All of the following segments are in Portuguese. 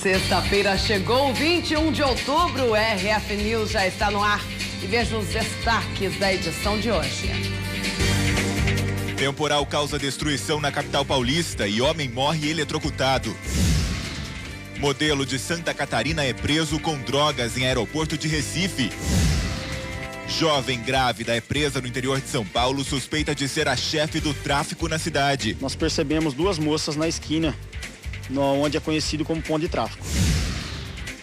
Sexta-feira chegou, 21 de outubro, o RF News já está no ar e veja os destaques da edição de hoje. Temporal causa destruição na capital paulista e homem morre eletrocutado. Modelo de Santa Catarina é preso com drogas em aeroporto de Recife. Jovem grávida é presa no interior de São Paulo, suspeita de ser a chefe do tráfico na cidade. Nós percebemos duas moças na esquina, onde é conhecido como ponto de tráfico.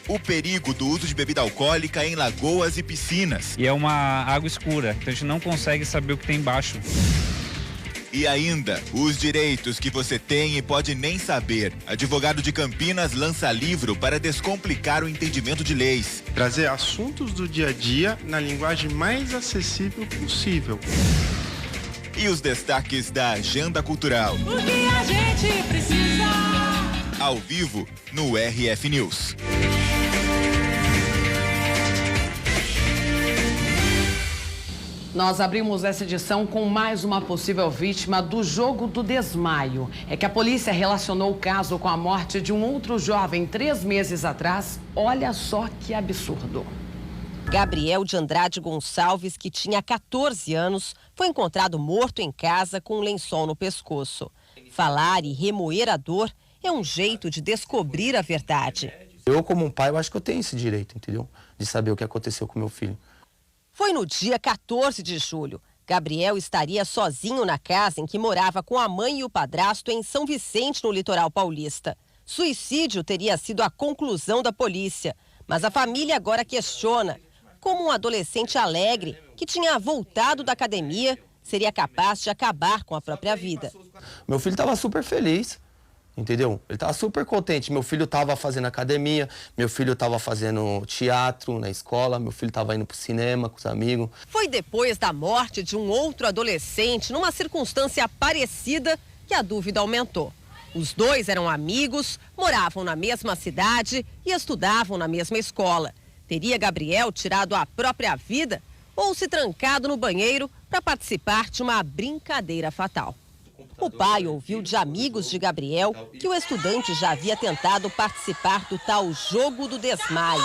O perigo do uso de bebida alcoólica em lagoas e piscinas. E é uma água escura, então a gente não consegue saber o que tem embaixo. E ainda, os direitos que você tem e pode nem saber. Advogado de Campinas lança livro para descomplicar o entendimento de leis. Trazer assuntos do dia a dia na linguagem mais acessível possível. E os destaques da agenda cultural. O que a gente precisa. Ao vivo, no RF News. Nós abrimos essa edição com mais uma possível vítima do jogo do desmaio. É que a polícia relacionou o caso com a morte de um outro jovem 3 meses atrás. Olha só que absurdo. Gabriel de Andrade Gonçalves, que tinha 14 anos, foi encontrado morto em casa com um lençol no pescoço. Falar e remoer a dor é um jeito de descobrir a verdade. Eu, como um pai, eu acho que eu tenho esse direito, entendeu? De saber o que aconteceu com meu filho. Foi no dia 14 de julho. Gabriel estaria sozinho na casa em que morava com a mãe e o padrasto em São Vicente, no litoral paulista. Suicídio teria sido a conclusão da polícia, mas a família agora questiona como um adolescente alegre que tinha voltado da academia seria capaz de acabar com a própria vida. Meu filho estava super feliz. Entendeu? Ele estava super contente. Meu filho estava fazendo academia, meu filho estava fazendo teatro na escola, meu filho estava indo para o cinema com os amigos. Foi depois da morte de um outro adolescente, numa circunstância parecida, que a dúvida aumentou. Os dois eram amigos, moravam na mesma cidade e estudavam na mesma escola. Teria Gabriel tirado a própria vida ou se trancado no banheiro para participar de uma brincadeira fatal? O pai ouviu de amigos de Gabriel que o estudante já havia tentado participar do tal jogo do desmaio.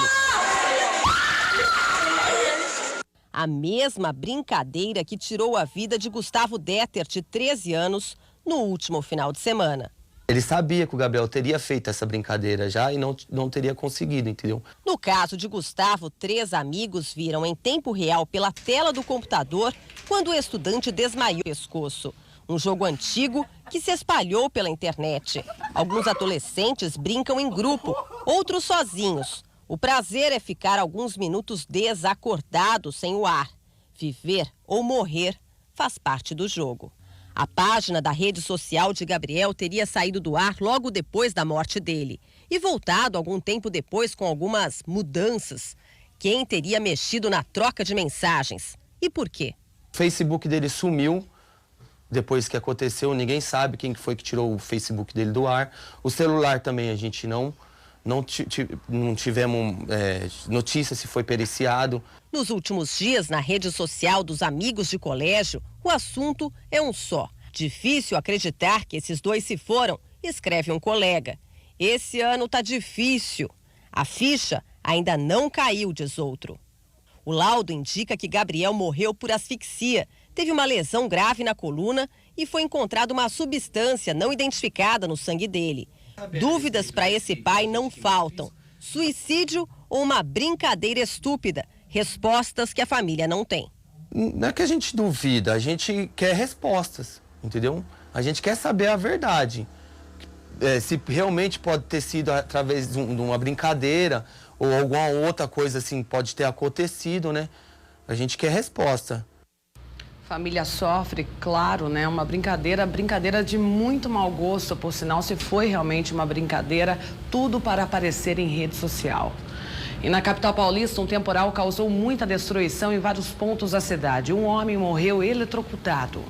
A mesma brincadeira que tirou a vida de Gustavo Detter, de 13 anos, no último final de semana. Ele sabia que o Gabriel teria feito essa brincadeira já e não teria conseguido, entendeu? No caso de Gustavo, 3 amigos viram em tempo real pela tela do computador quando o estudante desmaiou o pescoço. Um jogo antigo que se espalhou pela internet. Alguns adolescentes brincam em grupo, outros sozinhos. O prazer é ficar alguns minutos desacordados sem o ar. Viver ou morrer faz parte do jogo. A página da rede social de Gabriel teria saído do ar logo depois da morte dele e voltado algum tempo depois com algumas mudanças. Quem teria mexido na troca de mensagens? E por quê? O Facebook dele sumiu. Depois que aconteceu, ninguém sabe quem foi que tirou o Facebook dele do ar. O celular também a gente não tivemos notícia se foi periciado. Nos últimos dias, na rede social dos amigos de colégio, o assunto é um só. Difícil acreditar que esses dois se foram, escreve um colega. Esse ano tá difícil. A ficha ainda não caiu, diz outro. O laudo indica que Gabriel morreu por asfixia. Teve uma lesão grave na coluna e foi encontrada uma substância não identificada no sangue dele. Dúvidas para esse pai não faltam. Suicídio ou uma brincadeira estúpida? Respostas que a família não tem. Não é que a gente duvida, a gente quer respostas, entendeu? A gente quer saber a verdade. Se realmente pode ter sido através de uma brincadeira ou alguma outra coisa assim pode ter acontecido, né? A gente quer resposta. Família sofre, claro, né? Uma brincadeira de muito mau gosto, por sinal, se foi realmente uma brincadeira, tudo para aparecer em rede social. E na capital paulista, um temporal causou muita destruição em vários pontos da cidade. Um homem morreu eletrocutado.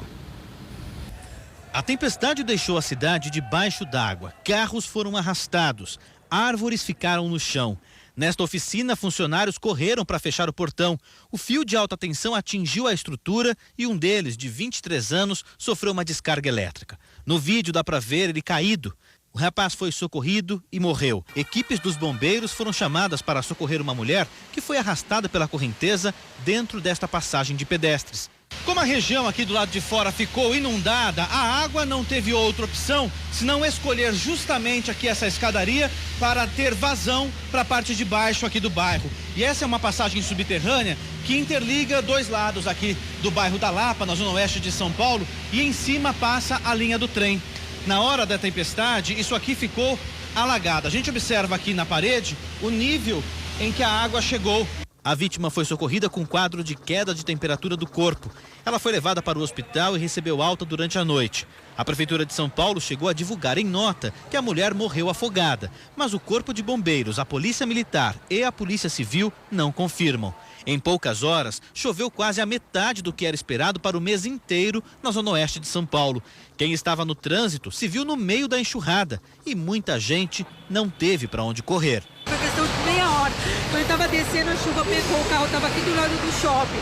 A tempestade deixou a cidade debaixo d'água. Carros foram arrastados, árvores ficaram no chão. Nesta oficina, funcionários correram para fechar o portão. O fio de alta tensão atingiu a estrutura e um deles, de 23 anos, sofreu uma descarga elétrica. No vídeo dá para ver ele caído. O rapaz foi socorrido e morreu. Equipes dos bombeiros foram chamadas para socorrer uma mulher que foi arrastada pela correnteza dentro desta passagem de pedestres. Como a região aqui do lado de fora ficou inundada, a água não teve outra opção senão escolher justamente aqui essa escadaria para ter vazão para a parte de baixo aqui do bairro. E essa é uma passagem subterrânea que interliga dois lados aqui do bairro da Lapa, na zona oeste de São Paulo, e em cima passa a linha do trem. Na hora da tempestade, isso aqui ficou alagado. A gente observa aqui na parede o nível em que a água chegou. A vítima foi socorrida com quadro de queda de temperatura do corpo. Ela foi levada para o hospital e recebeu alta durante a noite. A Prefeitura de São Paulo chegou a divulgar em nota que a mulher morreu afogada, mas o Corpo de Bombeiros, a Polícia Militar e a Polícia Civil não confirmam. Em poucas horas, choveu quase a metade do que era esperado para o mês inteiro na zona oeste de São Paulo. Quem estava no trânsito se viu no meio da enxurrada e muita gente não teve para onde correr. Foi questão de meia hora. Quando estava descendo, a chuva pegou, o carro estava aqui do lado do shopping.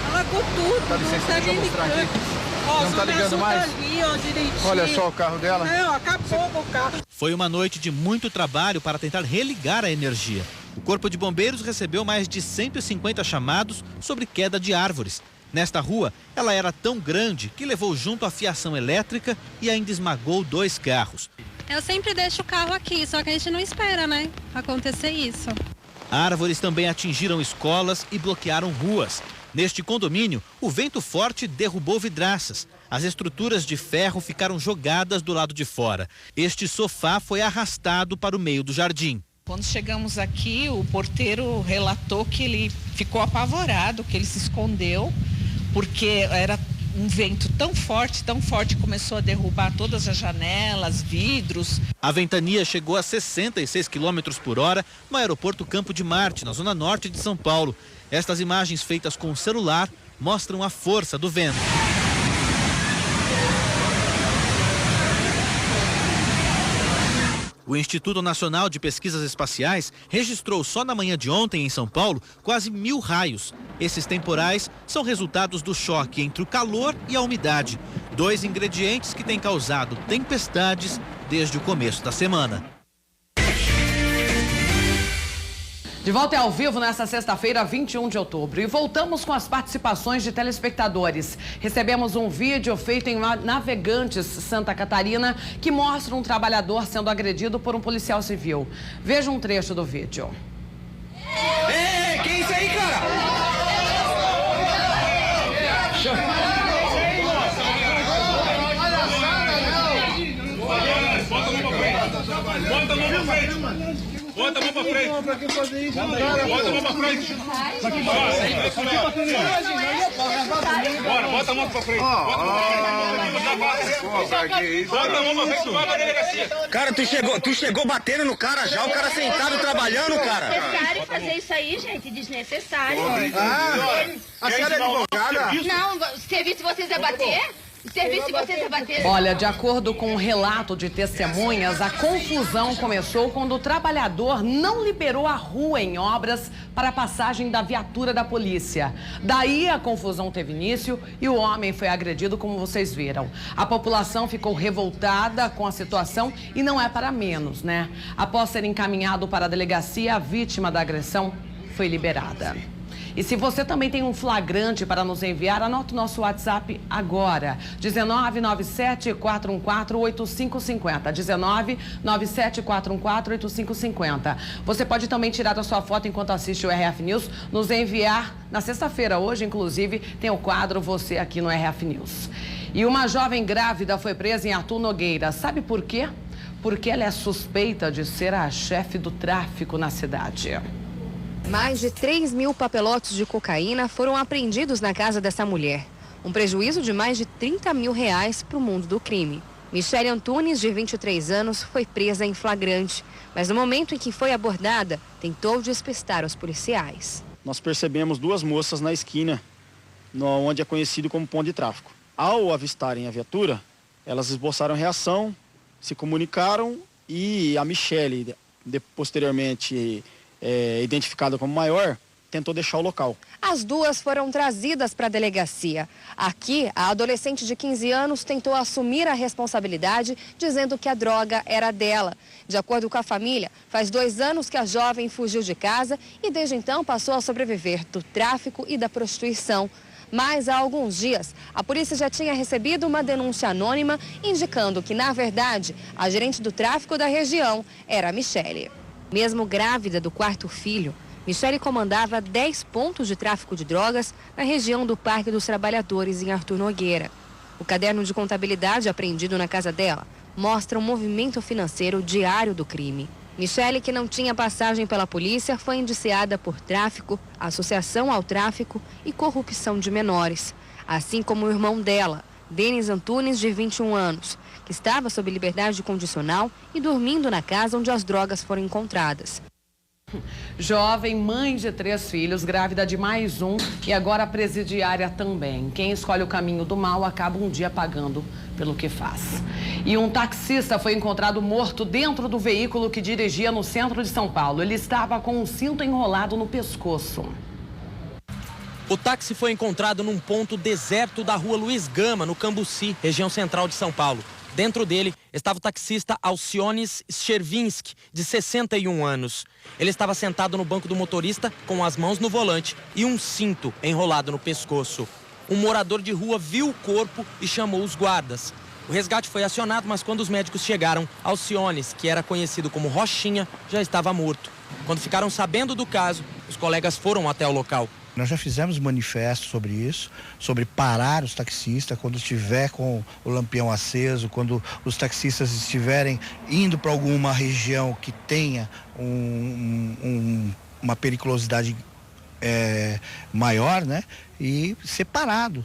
Alagou tudo. Dá licença, deixa eu mostrar aqui. Não tá ligando mais? Ali, ó, direitinho. Olha só o carro dela. Não, acabou o carro. Foi uma noite de muito trabalho para tentar religar a energia. O Corpo de Bombeiros recebeu mais de 150 chamados sobre queda de árvores. Nesta rua, ela era tão grande que levou junto a fiação elétrica e ainda esmagou 2 carros. Eu sempre deixo o carro aqui, só que a gente não espera, né, acontecer isso. Árvores também atingiram escolas e bloquearam ruas. Neste condomínio, o vento forte derrubou vidraças. As estruturas de ferro ficaram jogadas do lado de fora. Este sofá foi arrastado para o meio do jardim. Quando chegamos aqui, o porteiro relatou que ele ficou apavorado, que ele se escondeu, porque era um vento tão forte, começou a derrubar todas as janelas, vidros. A ventania chegou a 66 km por hora no aeroporto Campo de Marte, na zona norte de São Paulo. Estas imagens feitas com o celular mostram a força do vento. O Instituto Nacional de Pesquisas Espaciais registrou só na manhã de ontem em São Paulo quase 1000 raios. Esses temporais são resultados do choque entre o calor e a umidade, 2 ingredientes que têm causado tempestades desde o começo da semana. De volta ao vivo nesta sexta-feira, 21 de outubro. E voltamos com as participações de telespectadores. Recebemos um vídeo feito em Navegantes, Santa Catarina, que mostra um trabalhador sendo agredido por um policial civil. Veja um trecho do vídeo. Ei, que é isso aí, cara? Bota a mão pra frente. Bota a mão pra frente. Bota a mão pra frente. Bora, bota a mão pra frente. Bota a mão pra frente, vai pra delegacia. Cara, tu chegou batendo no cara já, o cara sentado trabalhando, cara. Desnecessário fazer isso aí, gente, desnecessário. A senhora é advogada? Não, serviço de vocês é bater? Serviço de vocês é bater? Olha, de acordo com um relato de testemunhas, a confusão começou quando o trabalhador não liberou a rua em obras para a passagem da viatura da polícia. Daí a confusão teve início e o homem foi agredido, como vocês viram. A população ficou revoltada com a situação e não é para menos, né? Após ser encaminhado para a delegacia, a vítima da agressão foi liberada. E se você também tem um flagrante para nos enviar, anota o nosso WhatsApp agora, 1997-414-8550, 1997-414-8550. Você pode também tirar a sua foto enquanto assiste o RF News, nos enviar na sexta-feira. Hoje, inclusive, tem o quadro Você aqui no RF News. E uma jovem grávida foi presa em Arthur Nogueira. Sabe por quê? Porque ela é suspeita de ser a chefe do tráfico na cidade. Mais de 3.000 papelotes de cocaína foram apreendidos na casa dessa mulher. Um prejuízo de mais de R$30 mil para o mundo do crime. Michele Antunes, de 23 anos, foi presa em flagrante, mas no momento em que foi abordada, tentou despistar os policiais. Nós percebemos 2 moças na esquina, onde é conhecido como ponto de tráfico. Ao avistarem a viatura, elas esboçaram reação, se comunicaram e a Michele, posteriormente identificada como maior, tentou deixar o local. As duas foram trazidas para a delegacia. Aqui, a adolescente de 15 anos tentou assumir a responsabilidade, dizendo que a droga era dela. De acordo com a família, faz 2 anos que a jovem fugiu de casa e desde então passou a sobreviver do tráfico e da prostituição. Mas há alguns dias, a polícia já tinha recebido uma denúncia anônima indicando que, na verdade, a gerente do tráfico da região era a Michele. Mesmo grávida do 4º filho, Michele comandava 10 pontos de tráfico de drogas na região do Parque dos Trabalhadores, em Arthur Nogueira. O caderno de contabilidade apreendido na casa dela mostra o movimento financeiro diário do crime. Michele, que não tinha passagem pela polícia, foi indiciada por tráfico, associação ao tráfico e corrupção de menores. Assim como o irmão dela, Denis Antunes, de 21 anos, que estava sob liberdade condicional e dormindo na casa onde as drogas foram encontradas. Jovem, mãe de 3 filhos, grávida de mais um e agora presidiária também. Quem escolhe o caminho do mal acaba um dia pagando pelo que faz. E um taxista foi encontrado morto dentro do veículo que dirigia no centro de São Paulo. Ele estava com um cinto enrolado no pescoço. O táxi foi encontrado num ponto deserto da rua Luiz Gama, no Cambuci, região central de São Paulo. Dentro dele estava o taxista Alciones Chervinsky, de 61 anos. Ele estava sentado no banco do motorista, com as mãos no volante e um cinto enrolado no pescoço. Um morador de rua viu o corpo e chamou os guardas. O resgate foi acionado, mas quando os médicos chegaram, Alciones, que era conhecido como Rochinha, já estava morto. Quando ficaram sabendo do caso, os colegas foram até o local. Nós já fizemos manifesto sobre isso, sobre parar os taxistas quando estiver com o lampião aceso, quando os taxistas estiverem indo para alguma região que tenha uma periculosidade maior, né? E separado,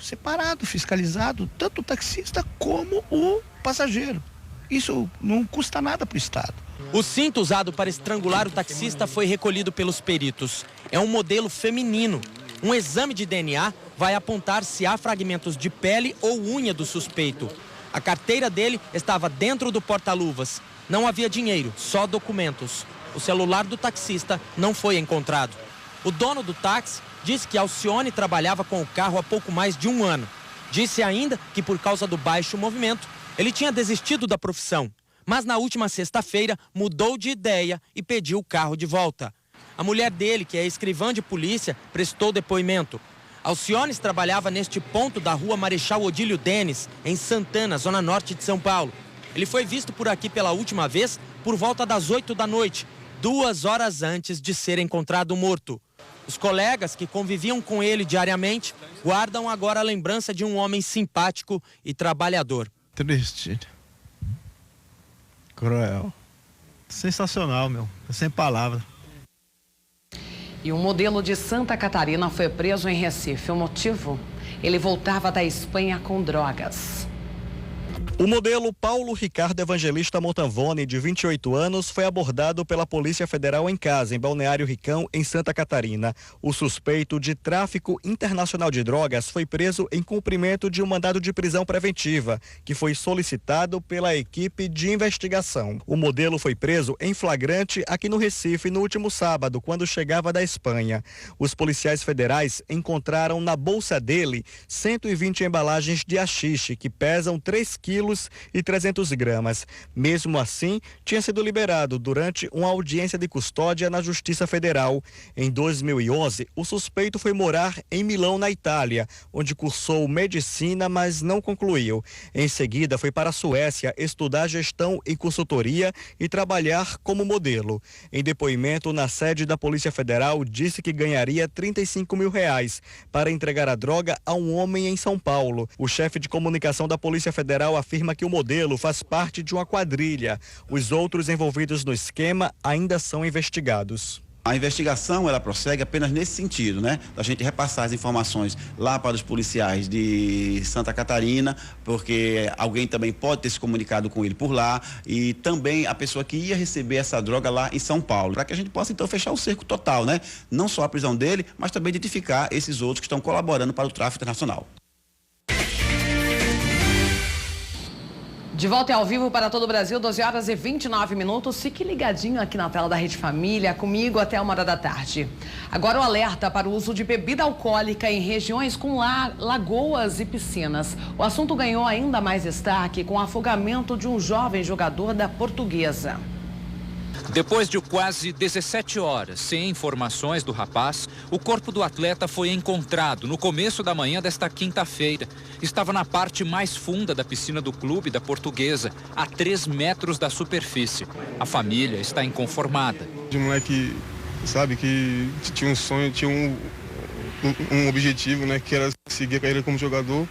fiscalizado, tanto o taxista como o passageiro. Isso não custa nada para o Estado. O cinto usado para estrangular o taxista foi recolhido pelos peritos. É um modelo feminino. Um exame de DNA vai apontar se há fragmentos de pele ou unha do suspeito. A carteira dele estava dentro do porta-luvas. Não havia dinheiro, só documentos. O celular do taxista não foi encontrado. O dono do táxi disse que Alcione trabalhava com o carro há pouco mais de 1 ano. Disse ainda que, por causa do baixo movimento, ele tinha desistido da profissão. Mas na última sexta-feira mudou de ideia e pediu o carro de volta. A mulher dele, que é escrivã de polícia, prestou depoimento. Alciones trabalhava neste ponto da rua Marechal Odílio Denis, em Santana, zona norte de São Paulo. Ele foi visto por aqui pela última vez por volta das 8 da noite, 2 horas antes de ser encontrado morto. Os colegas que conviviam com ele diariamente guardam agora a lembrança de um homem simpático e trabalhador. Triste. Cruel. Sensacional, meu. Sem palavra. E um modelo de Santa Catarina foi preso em Recife. O motivo? Ele voltava da Espanha com drogas. O modelo Paulo Ricardo Evangelista Montanvone, de 28 anos, foi abordado pela Polícia Federal em casa, em Balneário Ricão, em Santa Catarina. O suspeito de tráfico internacional de drogas foi preso em cumprimento de um mandado de prisão preventiva, que foi solicitado pela equipe de investigação. O modelo foi preso em flagrante aqui no Recife no último sábado, quando chegava da Espanha. Os policiais federais encontraram na bolsa dele 120 embalagens de haxixe, que pesam 3 quilos e 300 gramas. Mesmo assim, tinha sido liberado durante uma audiência de custódia na Justiça Federal. Em 2011, o suspeito foi morar em Milão, na Itália, onde cursou medicina, mas não concluiu. Em seguida, foi para a Suécia estudar gestão e consultoria e trabalhar como modelo. Em depoimento na sede da Polícia Federal, disse que ganharia R$35 mil para entregar a droga a um homem em São Paulo. O chefe de comunicação da Polícia Federal afirma que o modelo faz parte de uma quadrilha. Os outros envolvidos no esquema ainda são investigados. A investigação, ela prossegue apenas nesse sentido, né? A gente repassar as informações lá para os policiais de Santa Catarina, porque alguém também pode ter se comunicado com ele por lá, e também a pessoa que ia receber essa droga lá em São Paulo, para que a gente possa então fechar o cerco total, né? Não só a prisão dele, mas também identificar esses outros que estão colaborando para o tráfico internacional. De volta ao vivo para todo o Brasil, 12h29. Fique ligadinho aqui na tela da Rede Família, comigo até 1h da tarde. Agora o alerta para o uso de bebida alcoólica em regiões com lagoas e piscinas. O assunto ganhou ainda mais destaque com o afogamento de um jovem jogador da Portuguesa. Depois de quase 17 horas sem informações do rapaz, o corpo do atleta foi encontrado no começo da manhã desta quinta-feira. Estava na parte mais funda da piscina do clube da Portuguesa, a 3 metros da superfície. A família está inconformada. De moleque, sabe, que tinha um sonho, tinha um objetivo, né, que era seguir a carreira como jogador.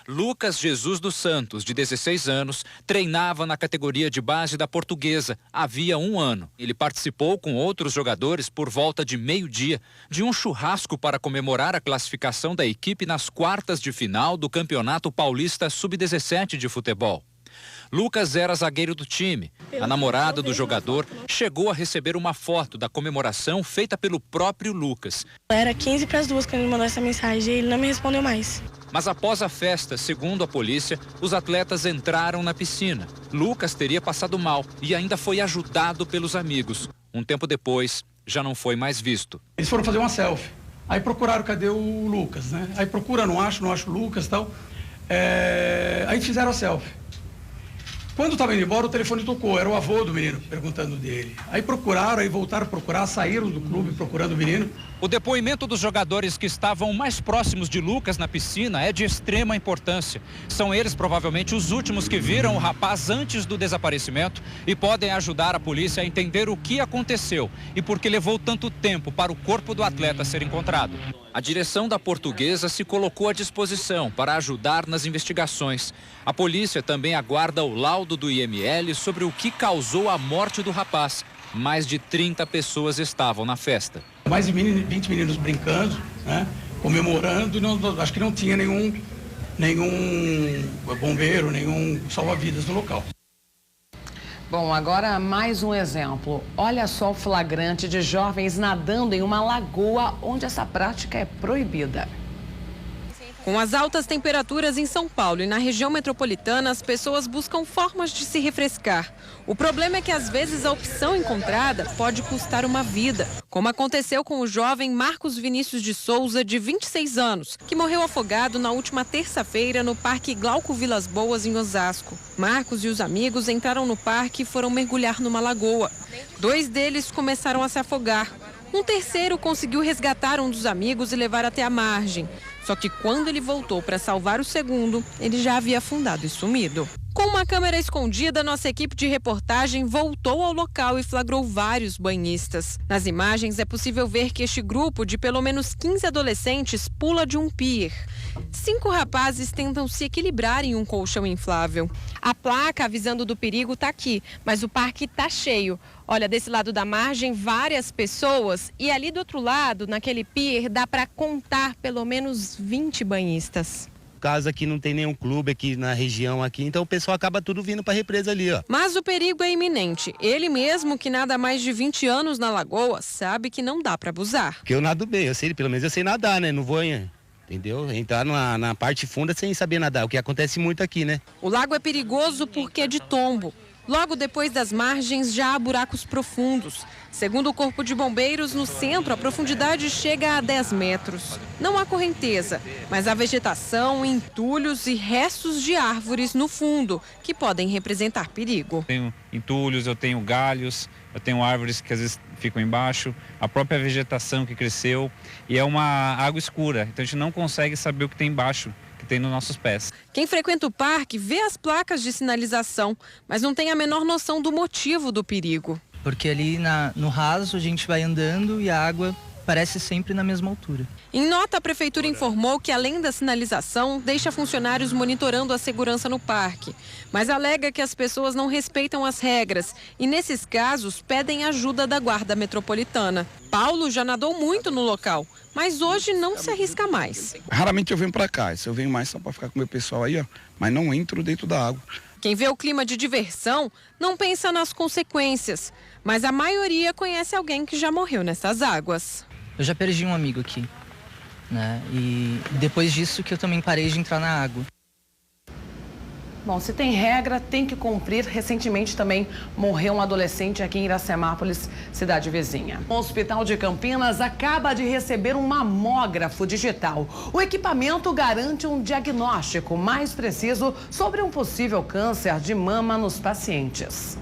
Lucas Jesus dos Santos, de 16 anos, treinava na categoria de base da Portuguesa havia 1 ano. Ele participou com outros jogadores por volta de meio-dia de um churrasco para comemorar a classificação da equipe nas quartas de final do Campeonato Paulista Sub-17 de futebol. Lucas era zagueiro do time. A namorada do jogador chegou a receber uma foto da comemoração feita pelo próprio Lucas. Era 15 para as 2 quando ele mandou essa mensagem e ele não me respondeu mais. Mas após a festa, segundo a polícia, os atletas entraram na piscina. Lucas teria passado mal e ainda foi ajudado pelos amigos. Um tempo depois, já não foi mais visto. Eles foram fazer uma selfie. Aí procuraram cadê o Lucas, né? Aí procura, não acho o Lucas e tal. Aí fizeram a selfie. Quando estava indo embora, o telefone tocou, era o avô do menino perguntando dele. Aí procuraram, aí voltaram a procurar, saíram do clube procurando o menino. O depoimento dos jogadores que estavam mais próximos de Lucas na piscina é de extrema importância. São eles provavelmente os últimos que viram o rapaz antes do desaparecimento e podem ajudar a polícia a entender o que aconteceu e por que levou tanto tempo para o corpo do atleta ser encontrado. A direção da Portuguesa se colocou à disposição para ajudar nas investigações. A polícia também aguarda o laudo do IML sobre o que causou a morte do rapaz. Mais de 30 pessoas estavam na festa. Mais de 20 meninos brincando, né, comemorando. Acho que não tinha nenhum bombeiro, nenhum salva-vidas no local. Bom, agora mais um exemplo. Olha só o flagrante de jovens nadando em uma lagoa onde essa prática é proibida. Com as altas temperaturas em São Paulo e na região metropolitana, as pessoas buscam formas de se refrescar. O problema é que às vezes a opção encontrada pode custar uma vida, como aconteceu com o jovem Marcos Vinícius de Souza, de 26 anos, que morreu afogado na última terça-feira no Parque Glauco Vilas Boas, em Osasco. Marcos e os amigos entraram no parque e foram mergulhar numa lagoa. 2 deles começaram a se afogar. Um terceiro conseguiu resgatar um dos amigos e levar até a margem. Só que quando ele voltou para salvar o segundo, ele já havia afundado e sumido. Com uma câmera escondida, nossa equipe de reportagem voltou ao local e flagrou vários banhistas. Nas imagens é possível ver que este grupo de pelo menos 15 adolescentes pula de um pier. 5 rapazes tentam se equilibrar em um colchão inflável. A placa avisando do perigo está aqui, mas o parque está cheio. Olha, desse lado da margem, várias pessoas e ali do outro lado, naquele pier, dá para contar pelo menos 20 banhistas. Caso aqui não tem nenhum clube aqui na região aqui, então o pessoal acaba tudo vindo para a represa ali, ó. Mas o perigo é iminente. Ele mesmo, que nada há mais de 20 anos na lagoa, sabe que não dá para abusar. Porque eu nado bem, pelo menos eu sei nadar, né? Não vou, entendeu? Entrar na parte funda sem saber nadar, o que acontece muito aqui, né? O lago é perigoso porque é de tombo. Logo depois das margens já há buracos profundos. Segundo o Corpo de Bombeiros, no centro a profundidade chega a 10 metros. Não há correnteza, mas há vegetação, entulhos e restos de árvores no fundo, que podem representar perigo. Eu tenho entulhos, eu tenho galhos, eu tenho árvores que às vezes ficam embaixo, a própria vegetação que cresceu, e é uma água escura, então a gente não consegue saber o que tem embaixo, que tem nos nossos pés. Quem frequenta o parque vê as placas de sinalização, mas não tem a menor noção do motivo do perigo. Porque ali no raso a gente vai andando e a água parece sempre na mesma altura. Em nota, a prefeitura informou que, além da sinalização, deixa funcionários monitorando a segurança no parque, mas alega que as pessoas não respeitam as regras e, nesses casos, pedem ajuda da Guarda Metropolitana. Paulo já nadou muito no local, mas hoje não se arrisca mais. Raramente eu venho para cá, se eu venho mais só para ficar com o meu pessoal aí, ó, mas não entro dentro da água. Quem vê o clima de diversão não pensa nas consequências, mas a maioria conhece alguém que já morreu nessas águas. Eu já perdi um amigo aqui, né? E depois disso que eu também parei de entrar na água. Bom, se tem regra, tem que cumprir. Recentemente também morreu um adolescente aqui em Iracemápolis, cidade vizinha. O Hospital de Campinas acaba de receber um mamógrafo digital. O equipamento garante um diagnóstico mais preciso sobre um possível câncer de mama nos pacientes.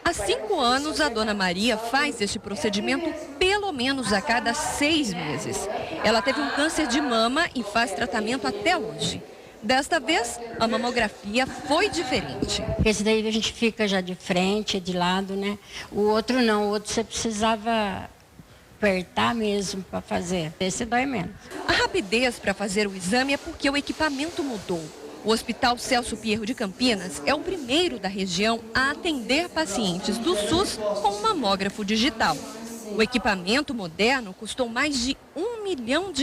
Há 5 anos, a dona Maria faz este procedimento pelo menos a cada 6 meses. Ela teve um câncer de mama e faz tratamento até hoje. Desta vez, a mamografia foi diferente. Esse daí a gente fica já de frente, de lado, né? O outro não, o outro você precisava apertar mesmo para fazer. Esse dói menos. A rapidez para fazer o exame é porque o equipamento mudou. O Hospital Celso Pierro de Campinas é o primeiro da região a atender pacientes do SUS com um mamógrafo digital. O equipamento moderno custou mais de R$1 milhão.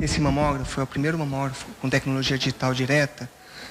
Esse mamógrafo é o primeiro mamógrafo com tecnologia digital direta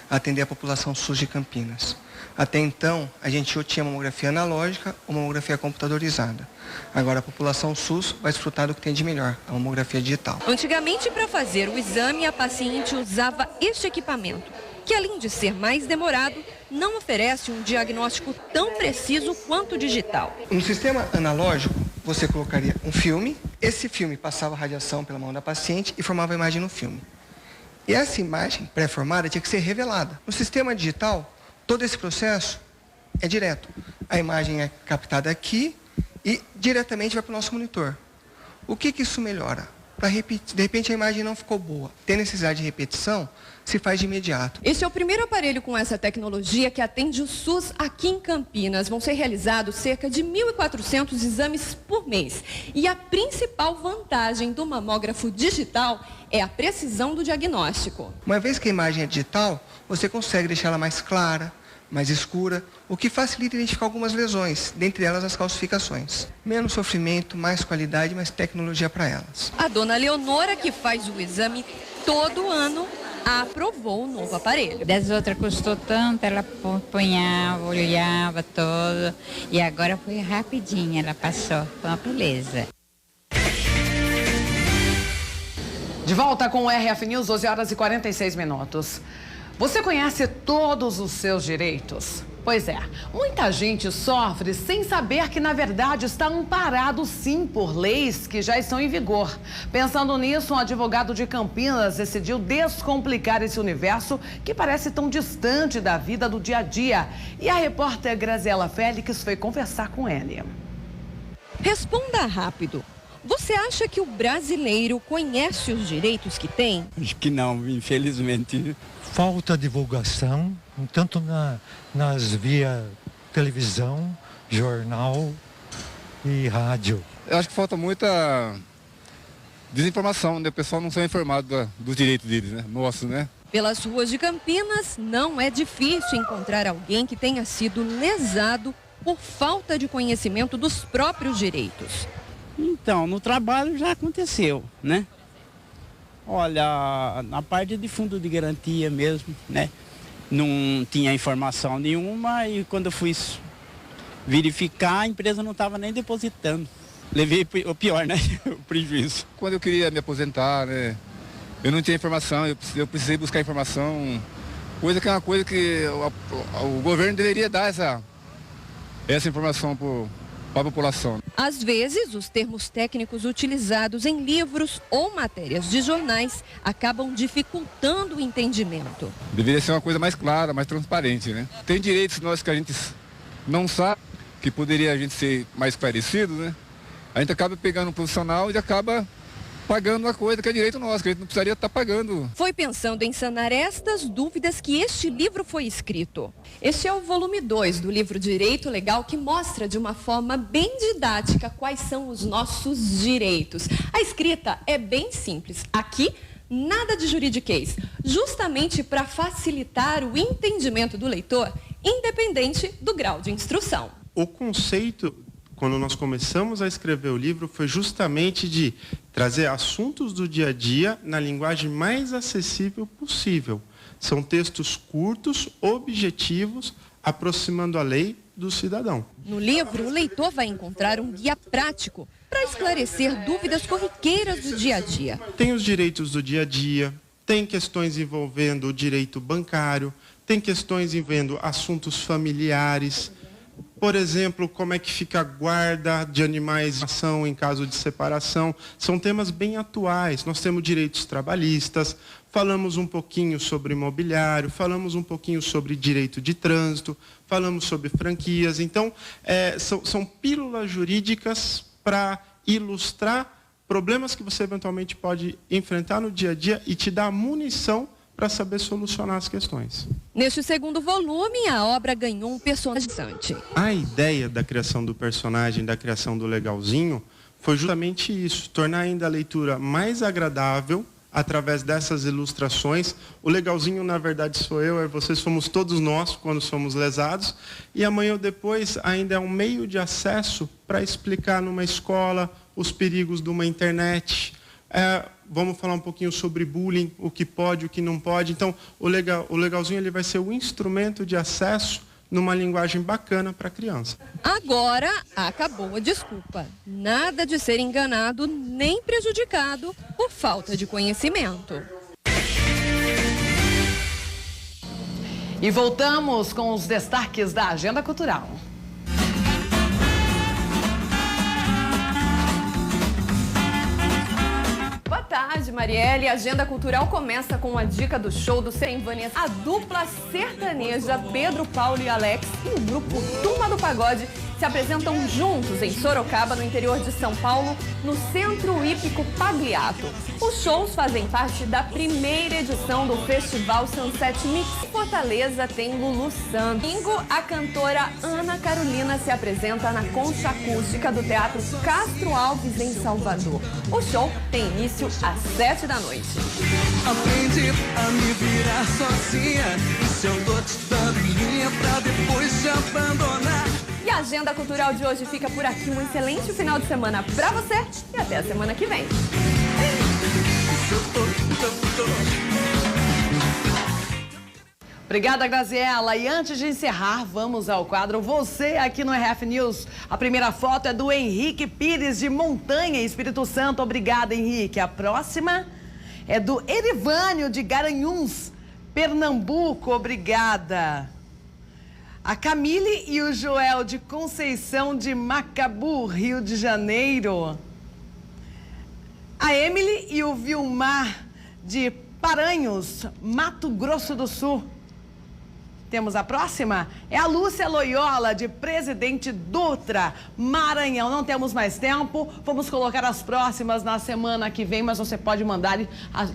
a atender a população SUS de Campinas. Até então, a gente ou tinha mamografia analógica ou mamografia computadorizada. Agora a população SUS vai desfrutar do que tem de melhor, a mamografia digital. Antigamente, para fazer o exame, a paciente usava este equipamento, que além de ser mais demorado, não oferece um diagnóstico tão preciso quanto o digital. No sistema analógico, você colocaria um filme, esse filme passava radiação pela mão da paciente e formava a imagem no filme. E essa imagem pré-formada tinha que ser revelada. No sistema digital, todo esse processo é direto. A imagem é captada aqui e diretamente vai para o nosso monitor. O que isso melhora? De repente a imagem não ficou boa. Tem necessidade de repetição, se faz de imediato. Este é o primeiro aparelho com essa tecnologia que atende o SUS aqui em Campinas. Vão ser realizados cerca de 1.400 exames por mês. E a principal vantagem do mamógrafo digital é a precisão do diagnóstico. Uma vez que a imagem é digital, você consegue deixá-la mais clara, mais escura, o que facilita identificar algumas lesões, dentre elas as calcificações. Menos sofrimento, mais qualidade, mais tecnologia para elas. A dona Leonora, que faz o exame todo ano, aprovou o novo aparelho. Das outras custou tanto, ela punhava, olhava todo, e agora foi rapidinho, ela passou, foi uma beleza. De volta com o RF News, 12 horas e 46 minutos. Você conhece todos os seus direitos? Pois é, muita gente sofre sem saber que, na verdade, está amparado sim por leis que já estão em vigor. Pensando nisso, um advogado de Campinas decidiu descomplicar esse universo que parece tão distante da vida do dia a dia. E a repórter Graziela Félix foi conversar com ele. Responda rápido. Você acha que o brasileiro conhece os direitos que tem? Acho que não, infelizmente. Falta divulgação, tanto nas via televisão, jornal e rádio. Eu acho que falta muita desinformação, né? O pessoal não são informado dos direitos deles, né? Nossos, né? Pelas ruas de Campinas, não é difícil encontrar alguém que tenha sido lesado por falta de conhecimento dos próprios direitos. Então, no trabalho já aconteceu, né? Olha, na parte de fundo de garantia mesmo, né? Não tinha informação nenhuma e quando eu fui verificar, a empresa não estava nem depositando. Levei o pior, né? O prejuízo. Quando eu queria me aposentar, né? Eu não tinha informação, eu precisei buscar informação. Coisa que é uma coisa que o governo deveria dar essa informação para a população. Às vezes, os termos técnicos utilizados em livros ou matérias de jornais acabam dificultando o entendimento. Deveria ser uma coisa mais clara, mais transparente, né? Tem direitos nossos que a gente não sabe, que poderia a gente ser mais esclarecido, né? A gente acaba pegando um profissional e acaba pagando uma coisa que é direito nosso, que a gente não precisaria estar pagando. Foi pensando em sanar estas dúvidas que este livro foi escrito. Este é o volume 2 do livro Direito Legal, que mostra de uma forma bem didática quais são os nossos direitos. A escrita é bem simples. Aqui, nada de juridiquês, justamente para facilitar o entendimento do leitor, independente do grau de instrução. O conceito, quando nós começamos a escrever o livro, foi justamente de trazer assuntos do dia a dia na linguagem mais acessível possível. São textos curtos, objetivos, aproximando a lei do cidadão. No livro, o leitor vai encontrar um guia prático para esclarecer dúvidas corriqueiras do dia a dia. Tem os direitos do dia a dia, tem questões envolvendo o direito bancário, tem questões envolvendo assuntos familiares, por exemplo, como é que fica a guarda de animais em caso de separação. São temas bem atuais. Nós temos direitos trabalhistas, falamos um pouquinho sobre imobiliário, falamos um pouquinho sobre direito de trânsito, falamos sobre franquias. Então, são pílulas jurídicas para ilustrar problemas que você eventualmente pode enfrentar no dia a dia e te dar munição para saber solucionar as questões. Neste segundo volume, a obra ganhou um personagem. A ideia da criação do personagem, da criação do Legalzinho, foi justamente isso, tornar ainda a leitura mais agradável através dessas ilustrações. O Legalzinho, na verdade, sou eu, vocês somos todos nós quando somos lesados, e amanhã ou depois ainda é um meio de acesso para explicar numa escola os perigos de uma internet. Vamos falar um pouquinho sobre bullying, o que pode, o que não pode. Então, o Legalzinho ele vai ser o instrumento de acesso numa linguagem bacana para a criança. Agora acabou a desculpa. Nada de ser enganado nem prejudicado por falta de conhecimento. E voltamos com os destaques da Agenda Cultural. Boa tarde, Marielle. A Agenda Cultural começa com a dica do show do Sem Vanessa. A dupla sertaneja Pedro, Paulo e Alex e o grupo Turma do Pagode se apresentam juntos em Sorocaba, no interior de São Paulo, no Centro Hípico Pagliato. Os shows fazem parte da primeira edição do Festival Sunset Mix. Em Fortaleza tem Lulu Santos. Domingo, a cantora Ana Carolina se apresenta na concha acústica do Teatro Castro Alves, em Salvador. O show tem início às 7 da noite. Aprendi a me virar sozinha, se eu tô te dando linha pra depois te abandonar. E a Agenda Cultural de hoje fica por aqui. Um excelente final de semana pra você e até a semana que vem. Obrigada, Graziela. E antes de encerrar, vamos ao quadro Você aqui no RF News. A primeira foto é do Henrique Pires, de Montanha, Espírito Santo. Obrigada, Henrique. A próxima é do Erivânio, de Garanhuns, Pernambuco. Obrigada. A Camille e o Joel, de Conceição de Macabu, Rio de Janeiro. A Emily e o Vilmar, de Paranhos, Mato Grosso do Sul. Temos a próxima? É a Lúcia Loyola, de Presidente Dutra, Maranhão. Não temos mais tempo, vamos colocar as próximas na semana que vem, mas você pode mandar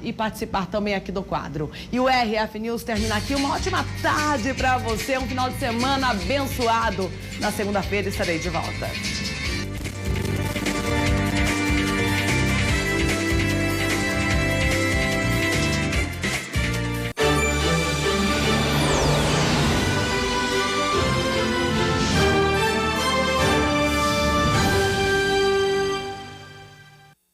e participar também aqui do quadro. E o RF News termina aqui. Uma ótima tarde para você, um final de semana abençoado. Na segunda-feira estarei de volta.